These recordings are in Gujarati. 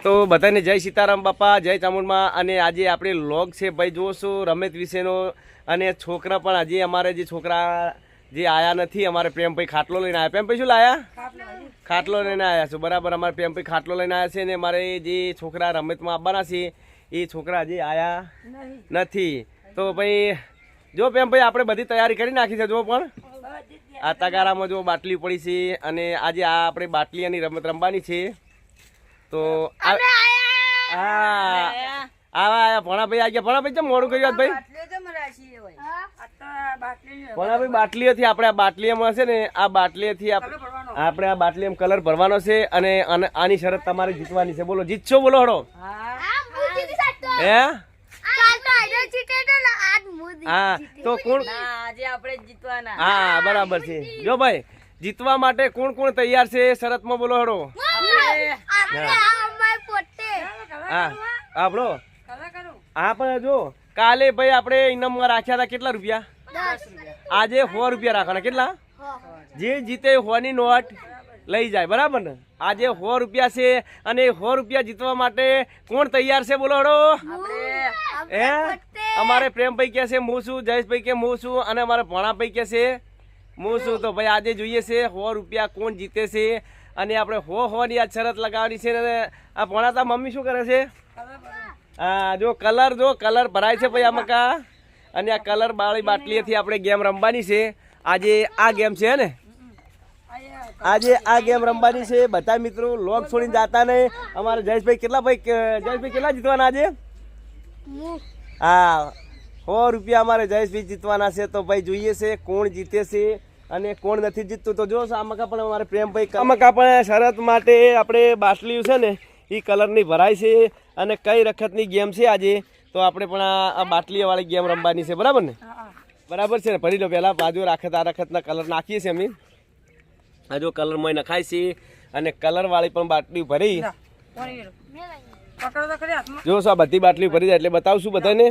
તો બધાને જય સીતારામ બાપા, જય ચામુંડમાં. અને આજે આપણે લોગ છે ભાઈ જોશું રમત વિશેનો. અને છોકરા પણ હજી અમારે જે છોકરા જે આયા નથી, અમારે પ્રેમભાઈ ખાટલો લઈને આવ્યા. પ્રેમભાઈ શું લાયા? ખાટલો લઈને આવ્યા છો, બરાબર. અમારે પ્રેમભાઈ ખાટલો લઈને આવ્યા છે ને અમારે જે છોકરા રમતમાં આવવાના છે એ છોકરા હજી આયા નથી. તો ભાઈ જો પ્રેમભાઈ આપણે બધી તૈયારી કરી નાખી છે. જો પણ આ તગારામાં જો બાટલી પડી છે અને આજે આ આપણે બાટલીની રમત રમવાની છે. તો ભણાભાઈ આ ગયા. ભણાભાઈ કેમ મોડું કર્યું ભાઈ? ભણાભાઈ બાટલીઓથી આપણે આ બાટલીમાં છે ને, આ બાટલીથી આપણે આ બાટલીમાં કલર ભરવાનો છે અને આની શરત તમારે જીતવાની છે. બોલો, જીતશો? બોલો હડો. હે હા, તો કોણ? હા બરાબર છે. જો ભાઈ જીતવા માટે કોણ કોણ તૈયાર છે શરતમાં? બોલો હડો. હા આપણો હા, પણ જો કાલે ભાઈ આપણે ઇનામમાં રાખ્યા હતા કેટલા રૂપિયા? આજે 100 રૂપિયા રાખવાના. કેટલા? જે જીતે 100 ની નોટ લઈ જાય, બરાબર ને? આજે 100 રૂપિયા છે અને 100 રૂપિયા જીતવા માટે કોણ તૈયાર છે? બોલો હડો. હે અમારે પ્રેમભાઈ કે છે હું છું, જયેશભાઈ કે હું છું અને અમારે ભણાભાઈ કે છે હું છું. તો ભાઈ આજે જોઈએ છે 100 રૂપિયા કોણ જીતે છે અને આપણે 100 ની આ શરત લગાવવાની છે. અને આ ભણાતા મમ્મી શું કરે છે? હા જો કલર ભરાય છે ભાઈ આમાં. અને આ કલર વાળી બાટલીથી આપણે ગેમ રમવાની છે. આજે આ ગેમ છે ને, આજે આ ગેમ રમવાની છે. બધા મિત્રો લોક છોડીને જાતા નહીં. અમારે જયેશભાઈ કેટલા જીતવાના આજે? હા 100 રૂપિયા અમારે જયેશભાઈ જીતવાના છે. તો ભાઈ જોઈએ છે કોણ જીતે છે અને કોણ નથી જીતતું. તો જો આમકા પણ અમારે પ્રેમભાઈ આમકા પણ શરત માટે આપણે બાટલીઓ છે ને એ કલરની ભરાય છે અને કઈ રખતની ગેમ છે આજે. તો આપણે પણ આ બાટલી વાળી ગેમ રમવાની છે, બરાબર ને? બરાબર છે ને? ભરી લો પહેલાં. બાજુ આ રખતના કલર નાખીએ છીએ અમે. આ જો કલર મોય નખાય છે અને કલર વાળી પણ બાટલી ભરી. જો આ બધી બાટલી ભરી જાય એટલે બતાવશું બધાને.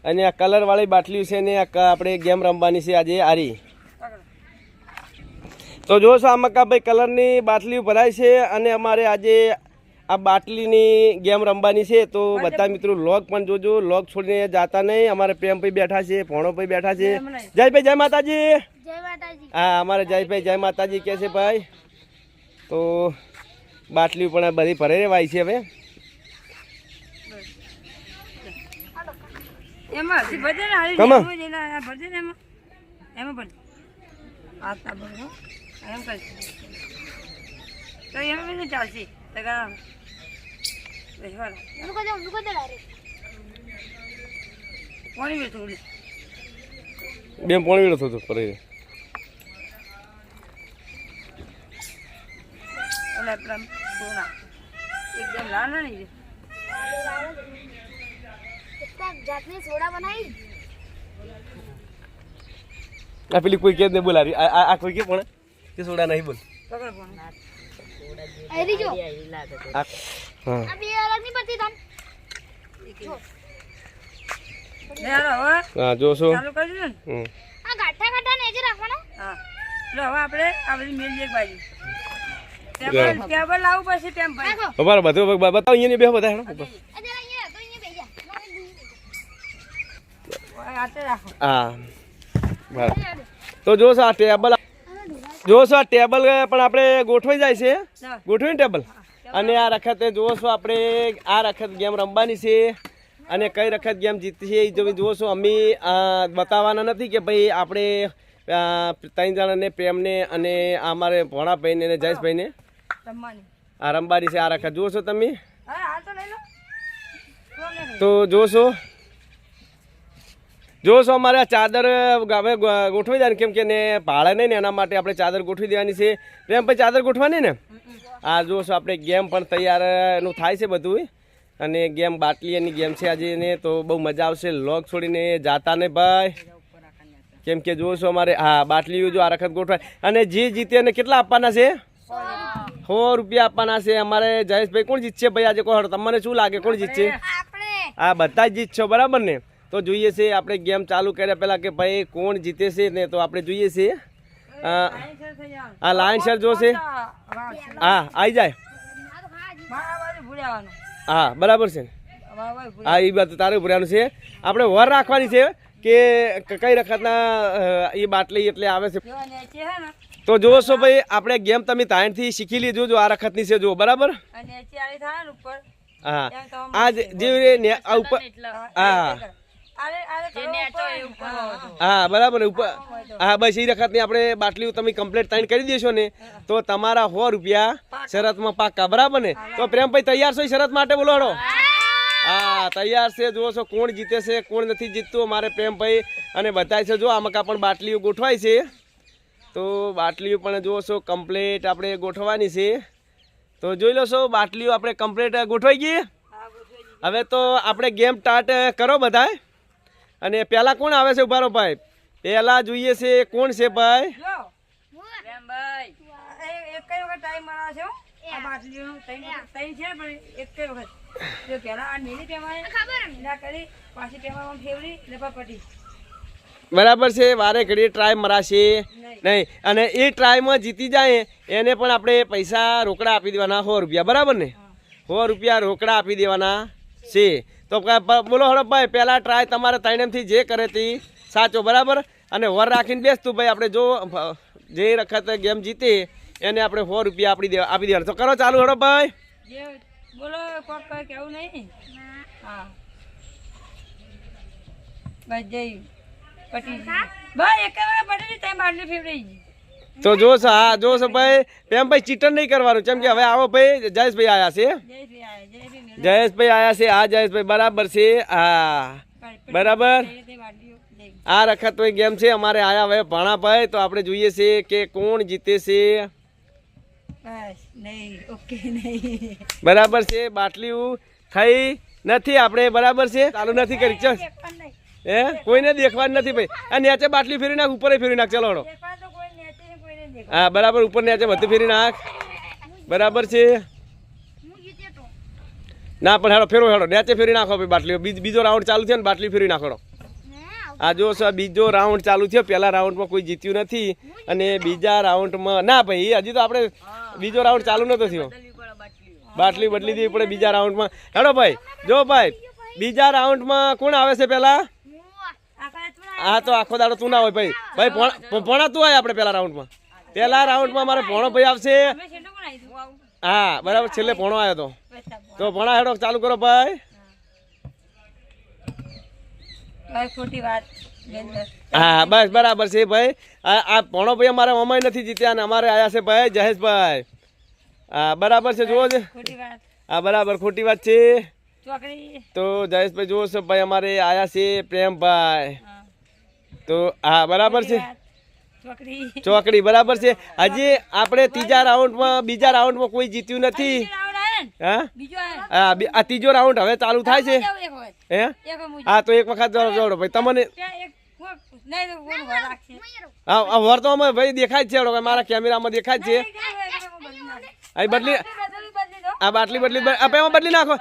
અને આ કલર વાળી બાટલી છે ને આપણે ગેમ રમવાની છે આજે આરી. તો જો આમાં ભાઈ કલરની બાટલી ભરાય છે અને અમારે આજે આ બાટલીની ગેમ રમવાની છે. તો બધા મિત્રો લોગ પણ જોજો, લોગ છોડીને જાતા નહીં. અમારે પ્રેમભાઈ બેઠા છે, ભણોભાઈ બેઠા છે. જયભાઈ જય માતાજી. હા અમારે જયભાઈ જય માતાજી કહે છે ભાઈ. તો બાટલી પણ બધી ભરાઈ રહેવાય છે હવે. બે પોણી વેળો થતો ફરી આ પેલી કોઈ કે નહીં બોલાવી. આ કોઈ કે પણ કે સોડા નહીં બોલ. હા જોશો. તો જોશો આ ટેબલ, જોશો આ ટેબલ પણ આપણે ગોઠવાઈ જાય છે, ગોઠવીને ટેબલ. અને આ રખતે જોશો આપણે આ રખત ગેમ રમવાની છે અને કઈ રખત ગેમ જીતી છે એ જોશો. અમે બતાવવાના નથી કે ભાઈ આપણે 3 જણાને પ્રેમને અને અમારે ભણાભાઈને અને જયેશભાઈને આ રમવાની છે. આ રખત જોશો તમે. તો જોશો અમારે આ ચાદર હવે ગોઠવી દેવાની, કેમ કે ને ભાડે નહીં ને એના માટે આપણે ચાદર ગોઠવી દેવાની છે. પ્રેમ ભાઈ ચાદર ગોઠવાની ને. આ જોશો આપણે ગેમ પણ તૈયારનું થાય છે બધું. અને ગેમ બાટલીની ગેમ છે આજે ને. તો બહુ મજા આવશે. લોક છોડીને જાતા ને ભાઈ, કેમ કે જોશો અમારે હા બાટલીઓ જો આ રખત ગોઠવાય. અને જે જીતે ને કેટલા આપવાના છે? 100 રૂપિયા આપવાના છે. અમારે જયેશભાઈ કોણ જીતશે ભાઈ આજે? કહો તમને શું લાગે કોણ જીતશે? હા બધા જ જીતશો, બરાબર ને? તો જોઈએ છે આપણે ગેમ ચાલુ કર્યા પહેલાં કે ભાઈ કોણ જીતે છે ને. તો આપણે જોઈએ છે આ લાઈન સર જોશે. હા આવી જાય. હા બરાબર છે હા એ વાત તારે ભૂર્યાનું છે આપણે વર રાખવાની છે કે કઈ વખતના એ બાટલી એટલે આવે છે તો જોવો છો ભાઈ આપણે ગેમ તમે તાણથી શીખી લીધું જો આ વખતની છે જો બરાબર હા આ જે ઉપર હા હા બરાબર ઉપર હા બસ એ વખતની આપણે બાટલી તમે કમ્પ્લીટ તાણ કરી દેશો ને તો તમારા 100 રૂપિયા શરતમાં પાક્કા બરાબર ને તો પ્રેમભાઈ તૈયાર છો શરત માટે બોલો હડો હા તૈયાર છે જુઓ છો કોણ જીતે છે કોણ નથી જીતતું મારે પ્રેમભાઈ અને બતાય છે જો આમાં પણ બાટલીઓ ગોઠવાય છે તો બાટલીઓ પણ જુઓ છો કમ્પ્લીટ આપણે ગોઠવવાની છે તો જોઈ લો છો બાટલીઓ આપણે કમ્પ્લીટ ગોઠવાઈ ગઈ હવે તો આપણે ગેમ સ્ટાર્ટ કરો બધા અને પહેલા કોણ આવે છે ઉભારો ભાઈ પહેલા જોઈએ છે કોણ છે ભાઈ બરાબર છે વારે ઘડી ટ્રાય મરાશે નહીં અને એ ટ્રાયમાં જીતી જાય એને પણ આપણે પૈસા રોકડા આપી દેવાના 100 રૂપિયા બરાબર ને 100 રૂપિયા રોકડા આપી દેવાના છે તો બોલો હડપભાઈ પહેલા ટ્રાય તમારે ત્રણેયથી જે કરે તે સાચો બરાબર અને વર રાખીને બેસતું ભાઈ આપણે જો જે વખત ગેમ જીતે એને આપણે 100 રૂપિયા આપી દેવાના તો કરો ચાલુ હડપભાઈ બોલો કેવું નહીં હા બસ જઈ પટી ભાઈ એક પટી ટાઈમ બાટલી ફેવરેટ તો જોશ હા જોશ ભાઈ એમ ભાઈ ચીટર નહીં કરવાનું કેમ કે હવે આવો ભાઈ જયેશભાઈ આયા છે જયેશભાઈ આયા છે હા જયેશભાઈ બરાબર છે હા બરાબર આ રખત તો ગેમ છે અમારે આયા હવે ભાણાભાઈ તો આપણે જોઈએ છે કે કોણ જીતે છે બરાબર છે બાટલી થઈ નથી આપણે બરાબર છે ચાલુ નથી કરી ચલ હે કોઈને દેખવાનું નથી ભાઈ આ નીચે બાટલી ફેરી નાખ ઉપર ફેરી નાખ ચલો હા બરાબર ઉપર નીચે બધું ફેરી નાખ બરાબર છે ના પણ હેડો ફેરો હેડો નીચે ફેરી નાખો ભાઈ બાટલીઓ બીજો રાઉન્ડ ચાલુ છે ને બાટલી ફેરી નાખો આ જો બીજો રાઉન્ડ ચાલુ થયો પહેલા રાઉન્ડમાં કોઈ જીત્યું નથી અને બીજા રાઉન્ડમાં ના ભાઈ હજી તો આપણે બીજો રાઉન્ડ ચાલુ નતો થયો બાટલી બદલી દેવી પડે બીજા રાઉન્ડમાં હેડો ભાઈ જો ભાઈ બીજા રાઉન્ડમાં કોણ આવે છે પહેલા હા તો આખો દાડો તું ના હોય ભાઈ ભોણા તું આવે આપણે પહેલા રાઉન્ડમાં મારે ભોણો ભાઈ આવશે હા બરાબર છેલ્લે ભોણો આવ્યો તો ભોણા હેડો ચાલુ કરો ભાઈ હા બસ બરાબર છે ભાઈ આ ભોણો ભાઈ અમારા મમાઈ નથી જીત્યા અને અમારે આયા છે ભાઈ જયેશભાઈ હા બરાબર છે જુઓ છે હા બરાબર ખોટી વાત છે તો જયેશભાઈ જુઓ છો ભાઈ અમારે આયા છે પ્રેમભાઈ તો હા બરાબર છે ચોકડી બરાબર છે હજી આપણે બીજા રાઉન્ડમાં કોઈ જીત્યું નથી હા આ ત્રીજો રાઉન્ડ હવે ચાલુ થાય છે હે હા તો એક વખત જોડો ભાઈ તમને હા વર તો અમે ભાઈ દેખાય જ છે મારા કેમેરામાં દેખાય જ છે બદલી આ બાટલી બદલી નાખો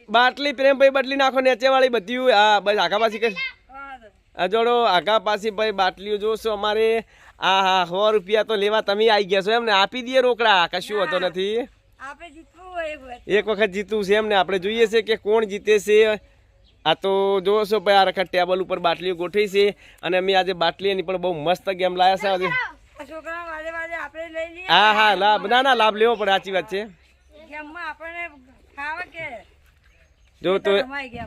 બાટલી પ્રેમભાઈ બદલી નાખો નેચે વાળી બધી હા બસ આગા પાછી કરી જોડો આગા પાછી ભાઈ બાટલીઓ જોશો અમારે આ હા 100 રૂપિયા તો લેવા તમે આવી ગયા છો એમને આપી દઈએ રોકડા કશું હોતો નથી એક વખત જીતવું છે એમને આપણે જોઈએ છે કે કોણ જીતે છે આ તો જોવો છો ભાઈ આ રખત ટેબલ ઉપર બાટલીઓ ગોઠવી છે અને અમે આજે બાટલી એની પણ બહુ મસ્ત ગેમ લાયા છે હા હા લાભ ના લાભ લેવો પડે સાચી વાત છે જો તો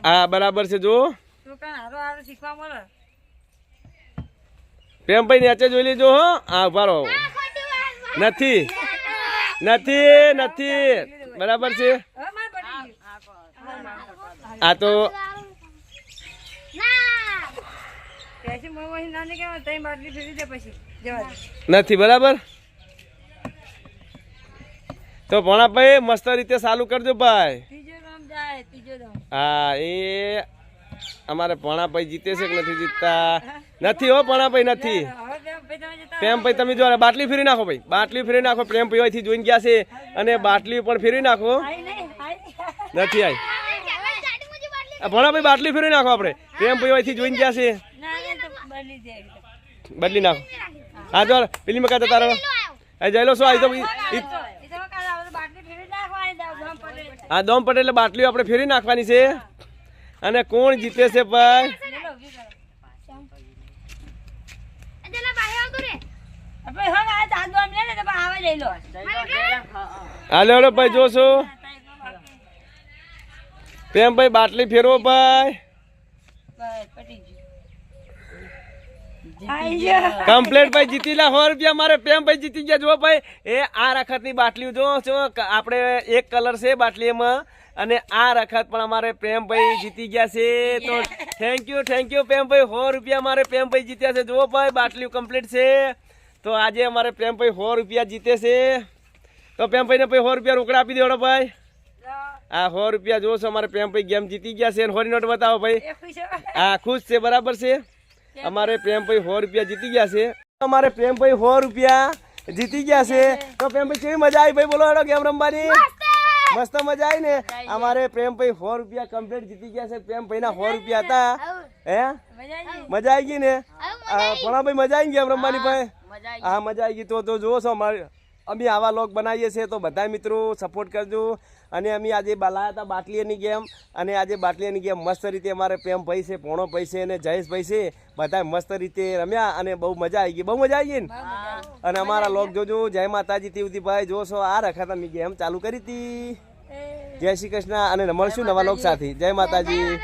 હા બરાબર છે જો પ્રેમભાઈ નીચે જોઈ લેજો હો હા ઉભારો નથી બરાબર છે આ તો નથી બરાબર તો ભણાભાઈ મસ્ત રીતે ચાલુ કરજો ભાઈ હા એ અમારે ભણાભાઈ જીતે છે કે નથી જીતતા નથી હો ભણાભાઈ નથી પ્રેમભાઈ તમે જો બાટલી ફેરી નાખો ભાઈ બાટલી ફેરી નાખો પ્રેમભાઈ અહીંથી જોઈને ગયા છે અને બાટલી પણ ફેરી નાખો નથી આવી ભણાભાઈ બાટલી ફેરી નાખો આપણે પ્રેમભાઈ અહીંથી જોઈને ગયા છે બદલી નાખો હા જો પેલી મકા તારા જઈ લો શું આવી તો આ દોમ પટેલે બાટલીઓ આપણે ફેરી નાખવાની છે અને કોણ જીતે છે ભાઈ આપણે હા આ દાદુ આમ લે ને તો આવે લઈ લો હાલો હાલો ભાઈ જોશો પ્રેમભાઈ બાટલી ફેરવો ભાઈ બસ પટી ગયું આઈ જા કમ્પ્લેટ ભાઈ જીતી લા 100 રૂપિયા મારે પ્રેમભાઈ જીતી ગયા જો ભાઈ એ આ રખતની બાટલી જો આપણે એક કલર છે બાટલી એમાં અને આ રખત પણ અમારે પ્રેમભાઈ જીતી ગયા છે તો થેન્ક યુ પ્રેમભાઈ 100 રૂપિયા મારે પ્રેમભાઈ જીત્યા છે જો ભાઈ બાટલી કમ્પ્લીટ છે તો આજે અમારે પ્રેમભાઈ 100 રૂપિયા જીતે છે તો પ્રેમભાઈને ભાઈ 100 રૂપિયા રોકડા આપી દેવાનો ભાઈ આ 100 રૂપિયા જો છો અમારે પ્રેમભાઈ ગેમ જીતી ગયા છે 100 ની નોટ બતાવો ભાઈ હા ખુશ છે બરાબર છે અમારે પ્રેમભાઈ 100 રૂપિયા જીતી ગયા છે અમારે પ્રેમભાઈ 100 રૂપિયા જીતી ગયા છે તો પ્રેમભાઈ કેવી મજા આવી ભાઈ બોલો હેડો ગેમ રમવાની મસ્ત મજા આવી ને અમારે પ્રેમભાઈ 100 રૂપિયા કમ્પ્લીટ જીતી ગયા છે પ્રેમભાઈ ના 100 રૂપિયા હતા હે મજા આવી ગઈ ને ભણાભાઈ મજા આવી ગેમ રમવાની ભાઈ હા મજા આવી ગઈ તો જુઓ છો અમારે અમે આવા લોક બનાવીએ છીએ તો બધા મિત્રો સપોર્ટ કરજો અને અમે આજે લાયા હતા બાટલીની ગેમ અને આજે બાટલીની ગેમ મસ્ત રીતે અમારે પ્રેમભાઈ છે પોણોભાઈ છે અને જયેશભાઈ છે બધા મસ્ત રીતે રમ્યા અને બહુ મજા આવી ગઈ ને અને અમારા લોક જોજો જય માતાજી તીવતીભાઈ જોશો આ રખત અમે ગેમ ચાલુ કરી હતી જય શ્રી કૃષ્ણ અને મળશું નવા લોક સાથે જય માતાજી